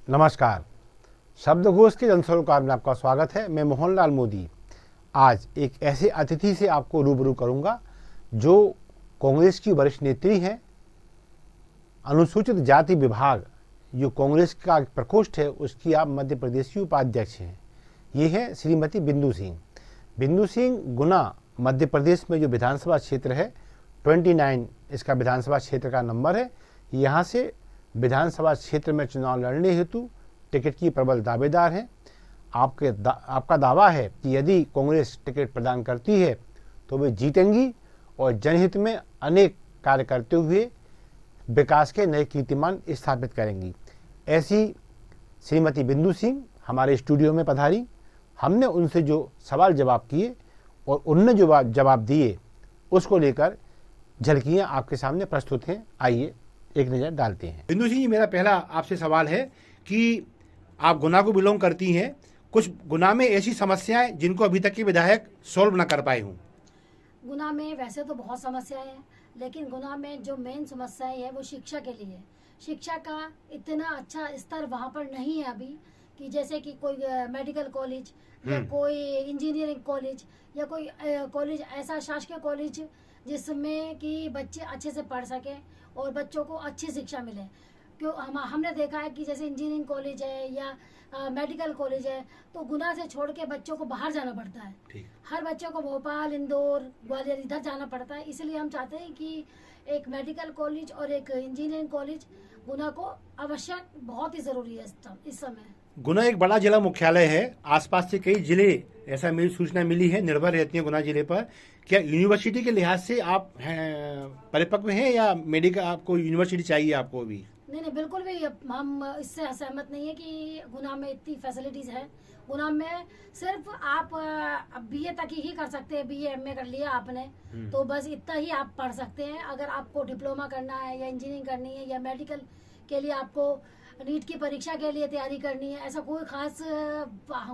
नमस्कार। शब्दकोश के जनसरोकार में आपका स्वागत है। मैं मोहनलाल मोदी आज एक ऐसे अतिथि से आपको रूबरू करूंगा जो कांग्रेस की वरिष्ठ नेत्री हैं। अनुसूचित जाति विभाग जो कांग्रेस का प्रकोष्ठ है उसकी आप मध्य प्रदेश की उपाध्यक्ष हैं। ये है श्रीमती बिंदु सिंह। बिंदु सिंह गुना मध्य प्रदेश में जो विधानसभा क्षेत्र है 29 इसका विधानसभा क्षेत्र का नंबर है। यहाँ से विधानसभा क्षेत्र में चुनाव लड़ने हेतु टिकट की प्रबल दावेदार हैं। आपका दावा है कि यदि कांग्रेस टिकट प्रदान करती है तो वे जीतेंगी और जनहित में अनेक कार्य करते हुए विकास के नए कीर्तिमान स्थापित करेंगी। ऐसी श्रीमती बिंदु सिंह हमारे स्टूडियो में पधारी। हमने उनसे जो सवाल जवाब किए और उनने जो जवाब दिए उसको लेकर झलकियाँ आपके सामने प्रस्तुत हैं। आइए एक नज़र डालते हैं। बिंदु सिंह जी, मेरा पहला आपसे सवाल है कि आप गुना को बिलोंग करती हैं। कुछ गुना में ऐसी समस्याएं जिनको अभी तक के विधायक सॉल्व न कर पाए हों। गुना में वैसे तो बहुत समस्याएं हैं, लेकिन गुना में जो मेन समस्याएं है वो शिक्षा के लिए। शिक्षा का इतना अच्छा स्तर वहाँ पर नहीं है अभी कि जैसे कि कोई मेडिकल कॉलेज या कोई इंजीनियरिंग कॉलेज या कोई कॉलेज ऐसा शासकीय कॉलेज जिसमें कि बच्चे अच्छे से पढ़ सकें और बच्चों को अच्छी शिक्षा मिले। क्यों हमने देखा है कि जैसे इंजीनियरिंग कॉलेज है या मेडिकल कॉलेज है तो गुना से छोड़ के बच्चों को बाहर जाना पड़ता है। हर बच्चों को भोपाल, इंदौर, ग्वालियर इधर जाना पड़ता है। इसलिए हम चाहते हैं कि एक मेडिकल कॉलेज और एक इंजीनियरिंग कॉलेज गुना को आवश्यक बहुत ही ज़रूरी है इस समय। गुना एक बड़ा जिला मुख्यालय है। आसपास से कई जिले ऐसा मेरी सूचना मिली है निर्भर रहती है गुना जिले पर। क्या यूनिवर्सिटी के लिहाज से आप परिपक्व हैं या मेडिकल आपको यूनिवर्सिटी चाहिए आपको भी? नहीं, बिल्कुल भी हम इससे सहमत नहीं है कि गुना में इतनी फैसिलिटीज है। गुना में सिर्फ आप बीए तक ही कर सकते हैं। बीए एमए कर लिया आपने तो बस इतना ही आप पढ़ सकते हैं। अगर आपको डिप्लोमा करना है या इंजीनियरिंग करनी है या मेडिकल के लिए आपको नीट की परीक्षा के लिए तैयारी करनी है, ऐसा कोई खास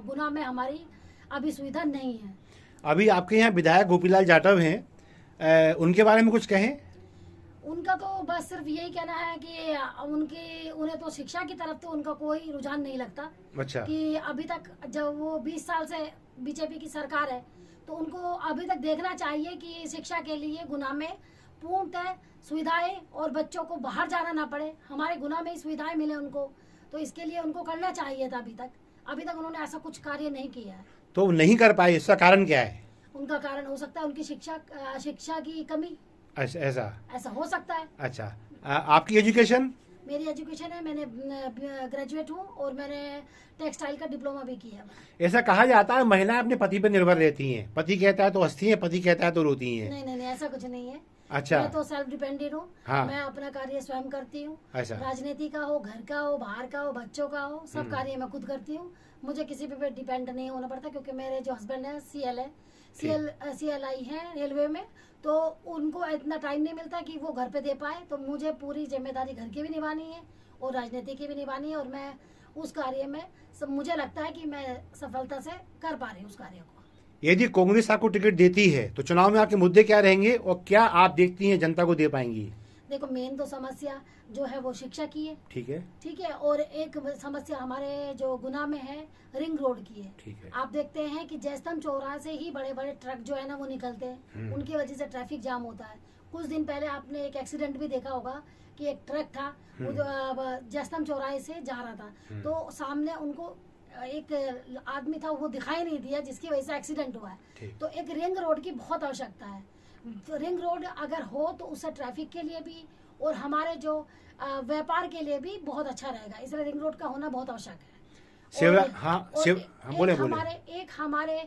गुना में हमारी अभी सुविधा नहीं है। अभी आपके यहाँ विधायक गोपीलाल जाटव हैं, उनके बारे में कुछ कहें? उनका तो बस सिर्फ यही कहना है कि उन्हें तो शिक्षा की तरफ तो उनका कोई रुझान नहीं लगता। अच्छा। कि अभी तक जब वो 20 साल से बीजेपी की सरकार है तो उनको अभी तक देखना चाहिए कि शिक्षा के लिए गुना में पूर्णतः सुविधाएं और बच्चों को बाहर जाना ना पड़े, हमारे गुना में ही सुविधाएं मिले उनको। तो इसके लिए उनको करना चाहिए था। अभी तक उन्होंने ऐसा कुछ कार्य नहीं किया है। तो नहीं कर पाए, इसका कारण क्या है? उनका कारण हो सकता है उनकी शिक्षा की कमी। ऐसा हो सकता है। अच्छा, आपकी एजुकेशन? मेरी एजुकेशन है, मैंने ग्रेजुएट हूँ और मैंने टेक्सटाइल का डिप्लोमा भी किया है। ऐसा कहा जाता है महिलाएं अपने पति पर निर्भर रहती हैं। पति कहता है तो हंसती हैं, पति कहता है तो रोती हैं। नहीं, ऐसा कुछ नहीं है। अच्छा। मैं तो सेल्फ डिपेंडेंट हूँ। हाँ। मैं अपना कार्य स्वयं करती हूँ। अच्छा। राजनीति का हो, घर का हो, बाहर का हो, बच्चों का हो, सब कार्य मैं खुद करती हूँ। मुझे किसी पे डिपेंड नहीं होना पड़ता क्योंकि मेरे जो हस्बैंड है CLI है रेलवे में, तो उनको इतना टाइम नहीं मिलता कि वो घर पे दे पाए। तो मुझे पूरी जिम्मेदारी घर की भी निभानी है और राजनीति की भी निभानी है और मैं उस कार्य में मुझे लगता है कि मैं सफलता से कर पा रही हूँ उस कार्य को। यदि कांग्रेस आपको टिकट देती है तो चुनाव में आपके मुद्दे क्या रहेंगे और क्या आप देखती हैं जनता को दे पाएंगी? देखो, मेन तो समस्या जो है वो शिक्षा की है। ठीक है। और एक समस्या हमारे जो गुना में है रिंग रोड की है। ठीक है। आप देखते हैं कि जैस्तम चौराहे से ही बड़े बड़े ट्रक जो है ना वो निकलते हैं, उनकी वजह से ट्रैफिक जाम होता है। कुछ दिन पहले आपने एक एक्सीडेंट भी देखा होगा कि एक ट्रक था वो जैस्तम चौराहे से जा रहा था तो सामने उनको एक आदमी था वो दिखाई नहीं दिया जिसकी वजह से एक्सीडेंट हुआ है। तो एक रिंग रोड की बहुत आवश्यकता है। रिंग रोड अगर हो तो उससे ट्रैफिक के लिए भी और हमारे जो व्यापार के लिए भी बहुत अच्छा रहेगा। इसलिए रिंग रोड का होना बहुत आवश्यक है। हमारे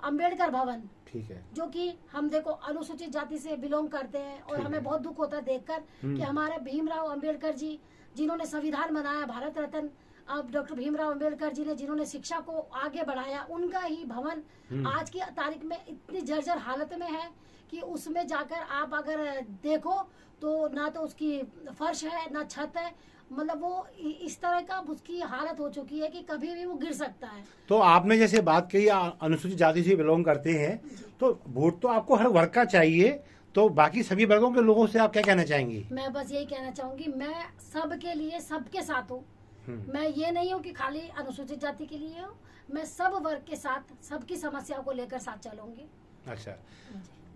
अम्बेडकर भवन, ठीक है, जो कि हम देखो अनुसूचित जाति से बिलोंग करते हैं और हमें बहुत दुख होता है देखकर कि हमारे भीमराव अम्बेडकर जी जिन्होंने संविधान बनाया, भारत रत्न अब डॉक्टर भीमराव अम्बेडकर जी ने जिन्होंने शिक्षा को आगे बढ़ाया, उनका ही भवन आज की तारीख में इतनी जर्जर हालत में है कि उसमें जाकर आप अगर देखो तो ना तो उसकी फर्श है ना छत है। मतलब वो इस तरह का उसकी हालत हो चुकी है कि कभी भी वो गिर सकता है। तो आपने जैसे बात कही अनुसूचित जाति से बिलोंग करते हैं तो वोट तो आपको हर वर्ग का चाहिए, तो बाकी सभी वर्गों के लोगों से आप क्या कहना चाहेंगी? मैं बस यही कहना चाहूंगी, मैं सबके लिए सबके साथ हूँ। मैं ये नहीं हूँ कि खाली अनुसूचित जाति के लिए हूँ, मैं सब वर्ग के साथ सबकी समस्याओं को लेकर साथ चलूंगी। अच्छा,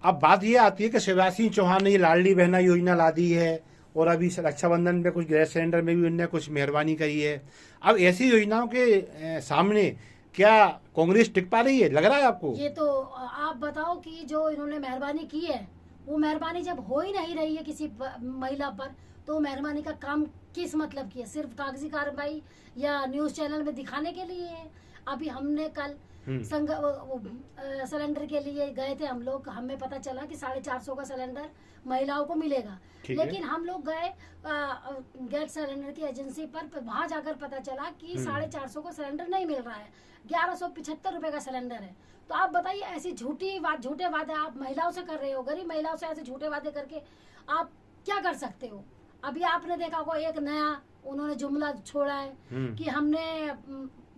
अब बात ये आती है कि शिवराज सिंह चौहान ने ये लाडली बहना योजना ला दी है और अभी रक्षाबंधन पे कुछ गैस सिलेंडर में भी उन्होंने कुछ मेहरबानी करी है। अब ऐसी योजनाओं के सामने क्या कांग्रेस टिक पा रही है, लग रहा है आपको? ये तो आप बताओ कि जो इन्होंने मेहरबानी की है, वो मेहरबानी जब हो ही नहीं रही है किसी महिला पर, तो मेहरबानी का काम किस मतलब की है? सिर्फ कागजी कार्रवाई या न्यूज चैनल में दिखाने के लिए है। अभी हमने कल सिलेंडर के लिए गए थे हम लोग, हमें पता चला कि 450 का सिलेंडर महिलाओं को मिलेगा, लेकिन हम लोग गए गैस सिलेंडर की एजेंसी पर, वहां जाकर पता चला कि 450 का सिलेंडर नहीं मिल रहा है, 1175 रुपए का सिलेंडर है। तो आप बताइए, ऐसी झूठे वादे आप महिलाओं से कर रहे हो, गरीब महिलाओं से ऐसे झूठे वादे करके आप क्या कर सकते हो? अभी आपने देखा होगा एक नया उन्होंने जुमला छोड़ा है कि हमने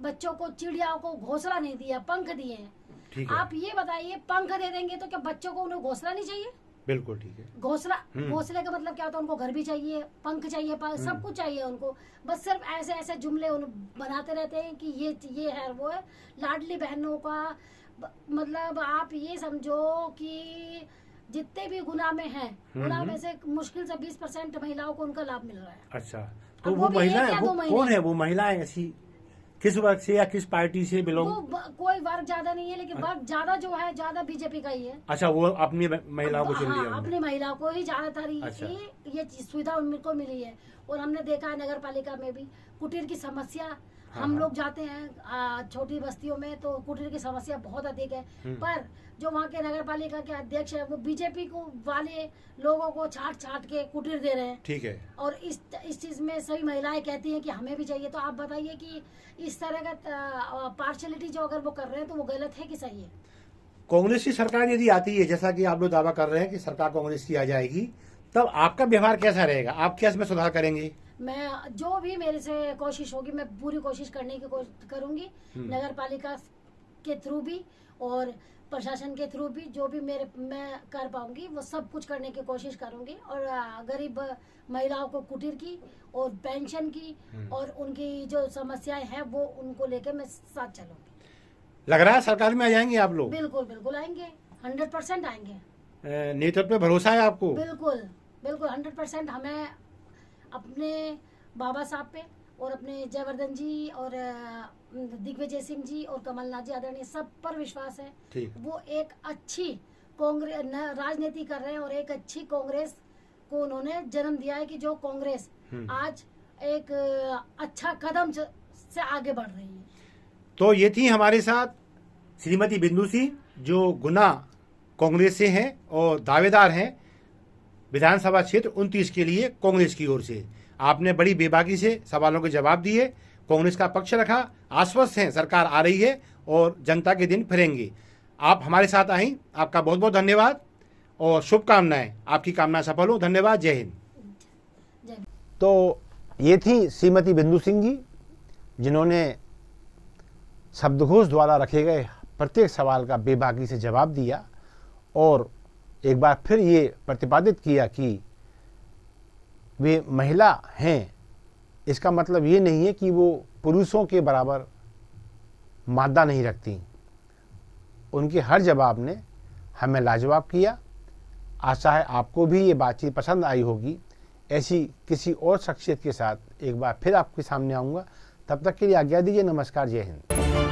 बच्चों को, चिड़ियाओं को घोंसला नहीं दिया, पंख दिए हैं। आप ये बताइए, पंख दे देंगे तो क्या बच्चों को उन्हें घोंसला नहीं चाहिए? बिल्कुल ठीक है। घोंसले का मतलब क्या होता है? उनको घर भी चाहिए, पंख चाहिए, सब कुछ चाहिए उनको। बस सिर्फ ऐसे ऐसे जुमले बनाते रहते हैं कि ये है वो है। लाडली बहनों का मतलब आप ये समझो कि जितने भी गुना में हैं, गुना में से मुश्किल से 20% महिलाओं को उनका लाभ मिल रहा है। अच्छा, तो वो महिलाएं कौन है? वो महिलाएं ऐसी किस वर्ग से या किस पार्टी से बिलोंग? कोई वर्ग ज्यादा नहीं है, लेकिन वर्ग ज्यादा जो है ज्यादा बीजेपी का ही है। अच्छा, वो अपनी महिलाओं को चुन लिया? अपनी महिलाओं को ही ज्यादातर ये सुविधा उनको मिली है। और हमने देखा है नगर पालिका में भी कुटीर की समस्या, हम लोग जाते हैं छोटी बस्तियों में तो कुटीर की समस्या बहुत अधिक है, पर जो वहाँ के नगर पालिका के अध्यक्ष है वो बीजेपी को वाले लोगों को छाट के कुटीर दे रहे हैं। ठीक है। और इस चीज में सभी महिलाएं कहती हैं कि हमें भी चाहिए। तो आप बताइए कि इस तरह का पार्शलिटी जो अगर वो कर रहे हैं तो वो गलत है कि सही है? कांग्रेस की सरकार यदि आती है, जैसा कि आप लोग दावा कर रहे हैं कि सरकार कांग्रेस की आ जाएगी, तब आपका व्यवहार कैसा रहेगा? आप क्या इसमें सुधार करेंगे? मैं जो भी मेरे से कोशिश होगी, मैं पूरी कोशिश करने की करूंगी, नगर पालिका के थ्रू भी और प्रशासन के थ्रू भी, जो भी मैं कर पाऊंगी वो सब कुछ करने की कोशिश करूंगी। और गरीब महिलाओं को कुटीर की और पेंशन की और उनकी जो समस्याएं हैं वो उनको लेकर मैं साथ चलूंगी। लग रहा है सरकार में आ जाएंगे आप लोग? बिल्कुल बिल्कुल आएंगे, 100% आएंगे। नेतृत्व पे भरोसा है आपको? बिल्कुल बिल्कुल 100%। हमें अपने बाबा साहब पे और अपने जयवर्धन जी और दिग्विजय सिंह जी और कमलनाथ जी आदरणीय सब पर विश्वास है। वो एक अच्छी कांग्रेस राजनीति कर रहे हैं और एक अच्छी कांग्रेस को उन्होंने जन्म दिया है कि जो कांग्रेस आज एक अच्छा कदम से आगे बढ़ रही है। तो ये थी हमारे साथ श्रीमती बिंदु सिंह, जो गुना कांग्रेस से हैं और दावेदार हैं विधानसभा क्षेत्र 29 के लिए कांग्रेस की ओर से। आपने बड़ी बेबाकी से सवालों के जवाब दिए, कांग्रेस का पक्ष रखा, आश्वस्त हैं सरकार आ रही है और जनता के दिन फिरेंगे। आप हमारे साथ आई, आपका बहुत बहुत धन्यवाद और शुभकामनाएं, आपकी कामना सफल हो। धन्यवाद, जय हिंद। तो ये थी श्रीमती बिंदु सिंह जी, जिन्होंने शब्दघोष द्वारा रखे गए प्रत्येक सवाल का बेबाकी से जवाब दिया और एक बार फिर ये प्रतिपादित किया कि वे महिला हैं, इसका मतलब ये नहीं है कि वो पुरुषों के बराबर मादा नहीं रखती। उनके हर जवाब ने हमें लाजवाब किया। आशा है आपको भी ये बातचीत पसंद आई होगी। ऐसी किसी और शख्सियत के साथ एक बार फिर आपके सामने आऊँगा। तब तक के लिए आज्ञा दीजिए। नमस्कार, जय हिंद।